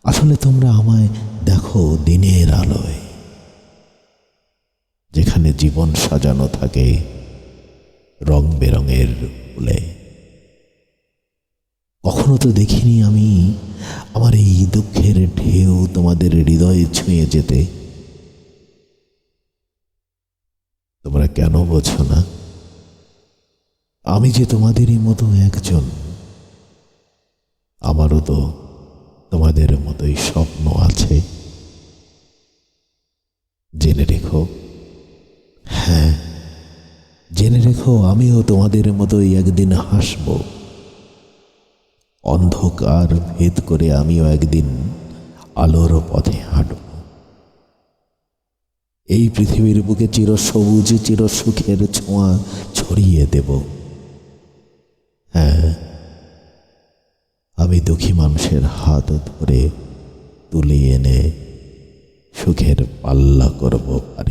আসলে তোমরা আমায় দেখো দিনের আলোয়, যেখানে জীবন সাজানো থাকে রং বেরঙের ফুলে। কখনো তো দেখিনি আমি আমার এই দুঃখের ঢেউ তোমাদের হৃদয়ে ছুঁয়ে যেতে। তোমরা কেন বোঝো না আমি যে তোমাদেরই মতো একজন? আমারও তো তোমাদের মতোই স্বপ্ন আছে। জেনে রেখো, হ্যাঁ জেনে রেখো, আমিও তোমাদের মতোই একদিন হাসব। অন্ধকার ভেদ করে আমিও একদিন আলোর পথে হাঁটব। এই পৃথিবীর বুকে চিরসবুজ চির সুখের ছোঁয়া ছড়িয়ে দেব। হ্যাঁ, আমি দুঃখী মানুষের হাত ধরে তুলে এনে সুখের পাল্লা করব পারি।